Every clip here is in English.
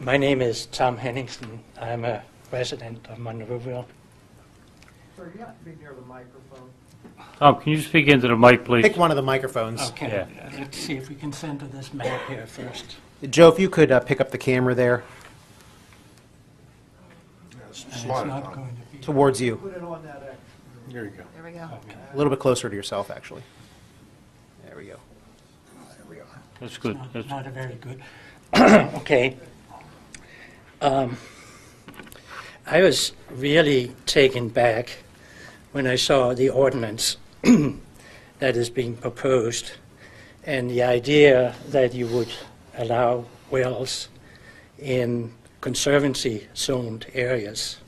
My name is Tom Henningsen. I'm a resident of Monroeville. Sir, you have to be near the microphone. Tom, can you speak into the mic, please? Pick one of the microphones. Okay, Yeah. let's see if we can center this map here first. Joe, if you could pick up the camera there And it's Slide it not on. going to be towards you. Put it on that X. There you go. There we go. okay. A little bit closer to yourself, actually. There we go. There we are. That's good. Not, That's not a very good. Okay. I was really taken back when I saw the ordinance that is being proposed and the idea that you would allow wells in conservancy zoned areas.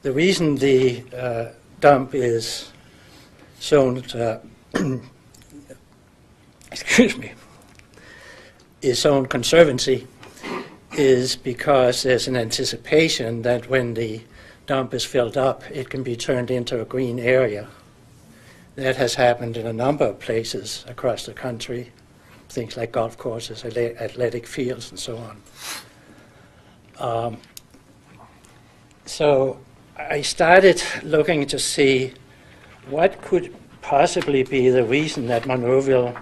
The reason the dump is zoned, excuse me, is zoned conservancy is because there's an anticipation that when the dump is filled up, it can be turned into a green area. That has happened in a number of places across the country, things like golf courses, athletic fields, and so on. So I started looking to see what could possibly be the reason that Monroeville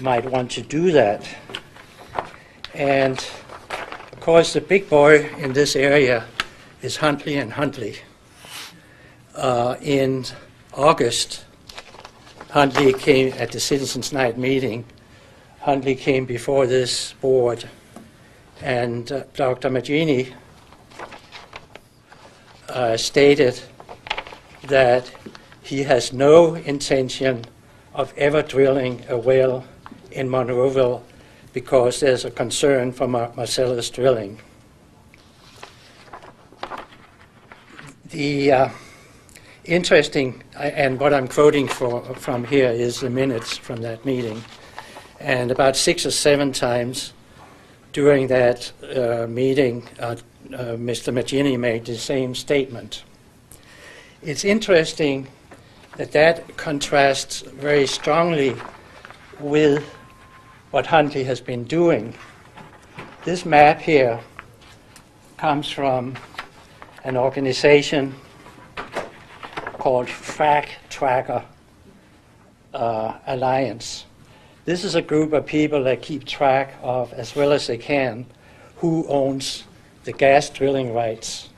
might want to do that. And of course, the big boy in this area is Huntley and Huntley. In August, Huntley came at the Citizens' Night meeting. Huntley came before this board, and Dr. Magini stated that he has no intention of ever drilling a well in Monroeville because there's a concern for Marcellus drilling. The interesting, and what I'm quoting from here is the minutes from that meeting, and about 6 or 7 times during that meeting, Mr. Magini made the same statement. It's interesting that contrasts very strongly with what Huntley has been doing. This map here comes from an organization called Frac Tracker Alliance. This is a group of people that keep track of, as well as they can, who owns the gas drilling rights.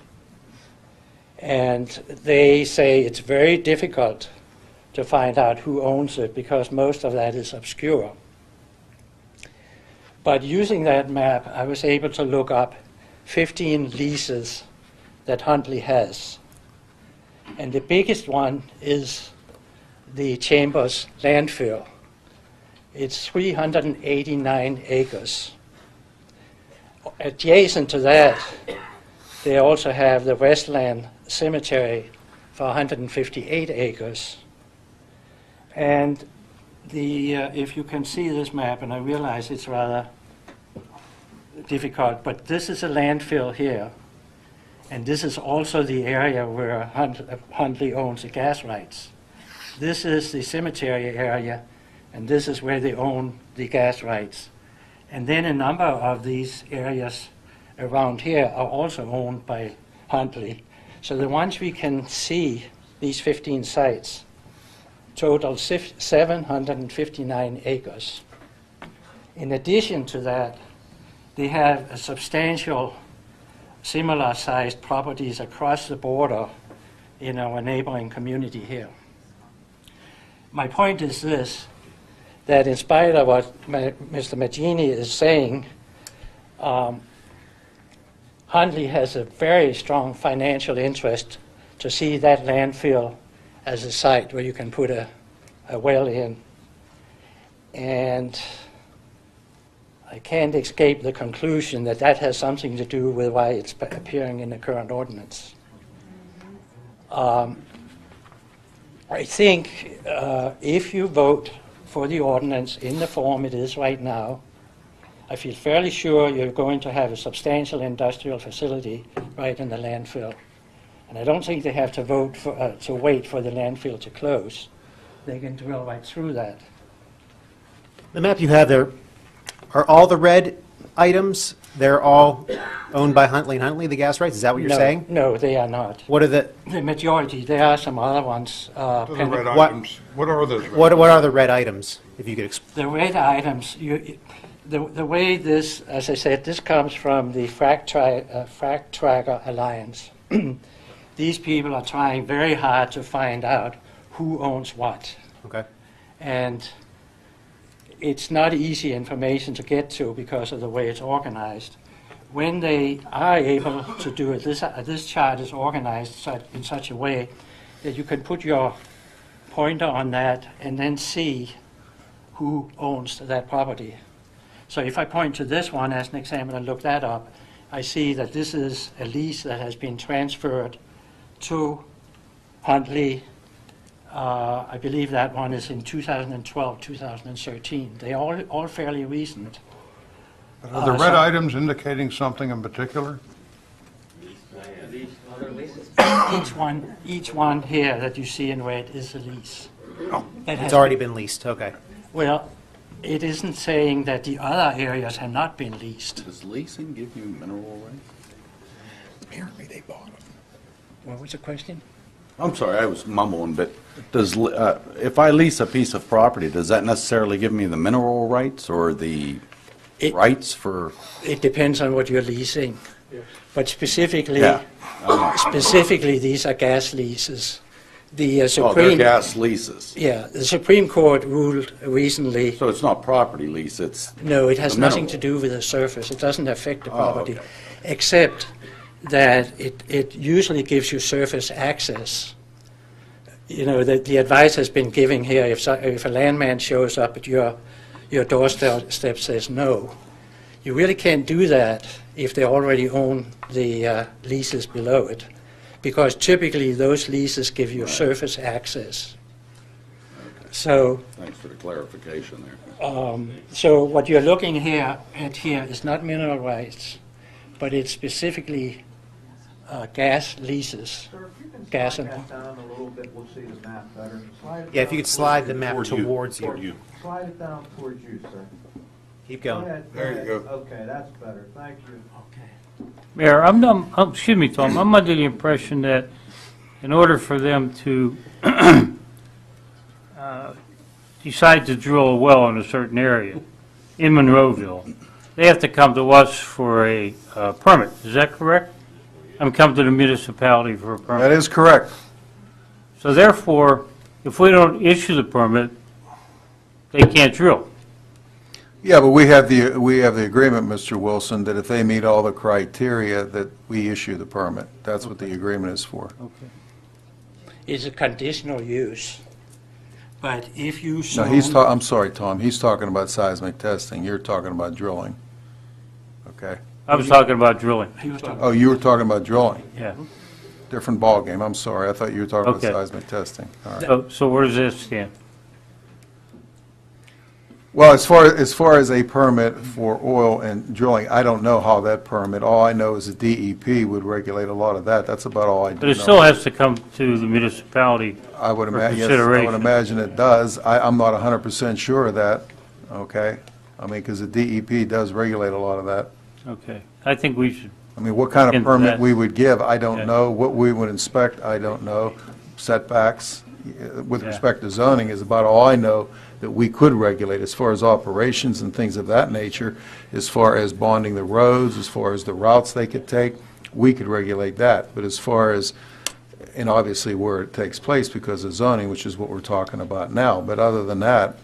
And they say it's very difficult to find out who owns it because most of that is obscure. But using that map, I was able to look up 15 leases that Huntley has. And the biggest one is the Chambers landfill. It's 389 acres. Adjacent to that, they also have the Westland Cemetery for 158 acres. And if you can see this map, and I realize it's rather difficult, but this is a landfill here. And this is also the area where Huntley owns the gas rights. This is the cemetery area, and this is where they own the gas rights. And then a number of these areas around here are also owned by Huntley. So the ones we can see, these 15 sites, total 759 acres. In addition to that, they have a substantial similar-sized properties across the border in our neighboring community here. My point is this, that in spite of what Mr. Magini is saying, Huntley has a very strong financial interest to see that landfill as a site where you can put a well in. And I can't escape the conclusion that that has something to do with why it's appearing in the current ordinance. I think if you vote for the ordinance in the form it is right now, I feel fairly sure you're going to have a substantial industrial facility right in the landfill. And I don't think they have to vote to wait for the landfill to close. They can drill right through that. The map you have there, are all the red items, they're all owned by Huntley and Huntley, the gas rights? Is that what you're No, saying? No, they are not. What are the The majority, there are some other ones. What are the red What- items? What are those red what items? are the red items? If you could explain. The red items, the way this, as I said, this comes from the Frac Tracker Alliance. These people are trying very hard to find out who owns what. Okay. And it's not easy information to get to because of the way it's organized. When they are able to do it, this chart is organized in such a way that you can put your pointer on that and then see who owns that property. So if I point to this one as an example and look that up, I see that this is a lease that has been transferred to Huntley. I believe that one is in 2012, 2013. They are all fairly recent. Are the red items indicating something in particular? Each one here that you see in red is a lease. That has It's already been leased. Okay. Well, it isn't saying that the other areas have not been leased. Does leasing give you mineral rights? Apparently they bought them. What was the question? I'm sorry, I was mumbling, but if I lease a piece of property, does that necessarily give me the mineral rights or the rights for? It depends on what you're leasing. But specifically, Yeah. specifically, these are gas leases. The Oh, they're Supreme, gas leases. yeah, the Supreme Court ruled recently. So it's not property lease, it's, No, it has the nothing mineral. to do with the surface. It doesn't affect the Oh, property, okay. except that it usually gives you surface access. You know, the advice has been given here, if a landman shows up at your doorstep says no, you really can't do that if they already own the leases below it, because typically those leases give you surface access. So, thanks for the clarification there. so what you're looking at here is not mineral rights, but it's specifically gas leases. Sir, if you can Gas slide and- that down a little bit, we'll see the map better. Slide it Yeah, if down you could slide the towards map towards Toward you. Slide it down towards you, sir. Keep Go going. ahead. There you ahead. go. Okay, that's better. Thank you. Okay. Mayor, excuse me, Tom, I'm under the impression that in order for them to decide to drill a well in a certain area in Monroeville, they have to come to us for a permit. Is that correct? Come to the municipality for a permit. That is correct. So therefore, if we don't issue the permit, they can't drill. Yeah, but we have the agreement, Mr. Wilson, that if they meet all the criteria, that we issue the permit. That's what the agreement is for. Okay. It's a conditional use, but if you No, zone... I'm sorry, Tom, he's talking about seismic testing, you're talking about drilling. Okay? I was talking about drilling. He was talking- Oh, you were talking about drilling, Yeah. different ballgame, I'm sorry, I thought you were talking about Okay. seismic testing. All right. So where does this stand? Well, as far as a permit for oil and drilling, I don't know how that permit, all I know is the DEP would regulate a lot of that, that's about all I do know. But it still has to come to the municipality. I would for imagine, yes, I would consideration. imagine it does. I'm not 100% sure of that, okay? I mean, because the DEP does regulate a lot of that. Okay. I think we should, I mean, what kind of Into permit that. we would give, I don't Yeah. know. What we would inspect, I don't know. Setbacks, with Yeah. respect to zoning, is about all I know that we could regulate as far as operations and things of that nature, as far as bonding the roads, as far as the routes they could take, we could regulate that. But as far as, and obviously where it takes place because of zoning, which is what we're talking about now, but other than that,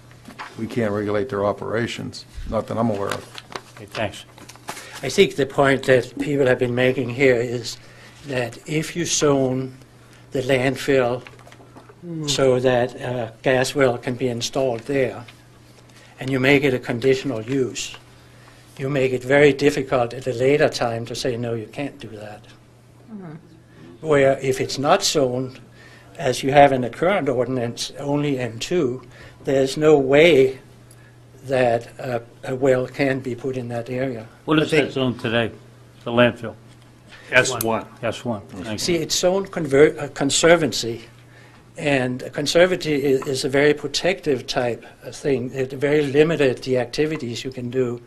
we can't regulate their operations, not that I'm aware of. okay, thanks. I think the point that people have been making here is that if you zone the landfill so that a gas well can be installed there, and you make it a conditional use, you make it very difficult at a later time to say, no, you can't do that. Where if it's not zoned, as you have in the current ordinance, only M2, there's no way that a well can be put in that area. What is But they- that zone today? The landfill? S1. S1. Thank you. See, it's zoned conservancy, and a conservancy is a very protective type of thing. It's very limited, the activities you can do,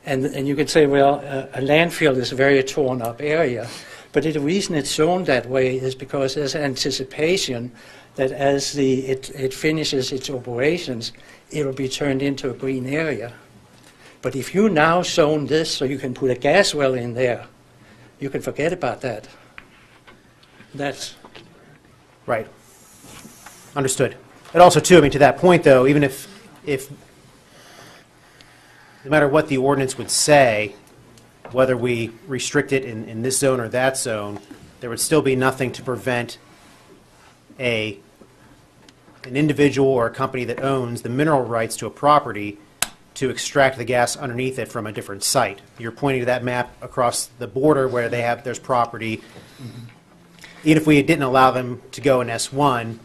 And you could say, well, a landfill is a very torn up area. But the reason it's zoned that way is because there's anticipation that as it finishes its operations, it will be turned into a green area. But if you now zone this so you can put a gas well in there, you can forget about that. That's Right. Understood. And also, too, I mean, to that point, though, even if no matter what the ordinance would say, whether we restrict it in this zone or that zone, there would still be nothing to prevent an individual or a company that owns the mineral rights to a property to extract the gas underneath it from a different site. You're pointing to that map across the border where there's property. Even if we didn't allow them to go in S1,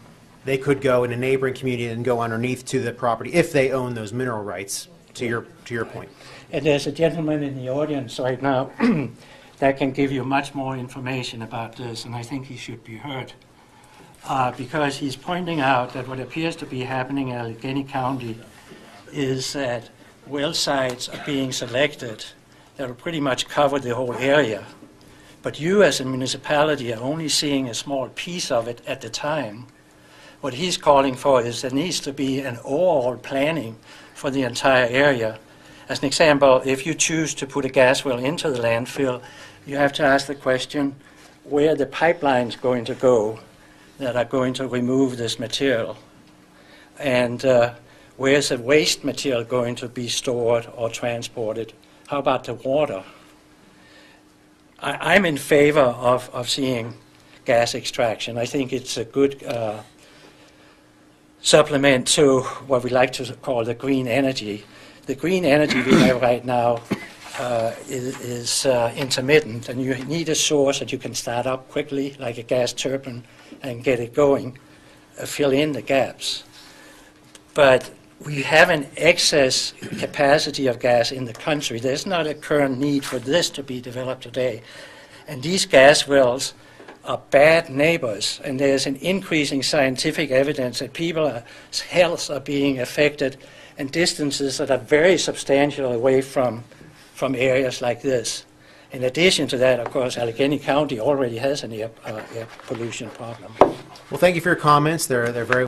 they could go in a neighboring community and go underneath to the property if they own those mineral rights, to your point. And there's a gentleman in the audience right now that can give you much more information about this, and I think he should be heard. Because he's pointing out that what appears to be happening in Allegheny County is that well sites are being selected that will pretty much cover the whole area. But you as a municipality are only seeing a small piece of it at the time. What he's calling for is there needs to be an overall planning for the entire area. As an example, if you choose to put a gas well into the landfill, you have to ask the question, where are the pipelines going to go that are going to remove this material? And where is the waste material going to be stored or transported? How about the water? I'm in favor of seeing gas extraction. I think it's a good supplement to what we like to call the green energy. The green energy we have right now is intermittent, and you need a source that you can start up quickly, like a gas turbine, and get it going, fill in the gaps. But we have an excess capacity of gas in the country. There's not a current need for this to be developed today. And these gas wells are bad neighbors, and there's an increasing scientific evidence that people's health are being affected and distances that are very substantial away from areas like this. In addition to that, of course, Allegheny County already has an air pollution problem. Well, thank you for your comments. They're very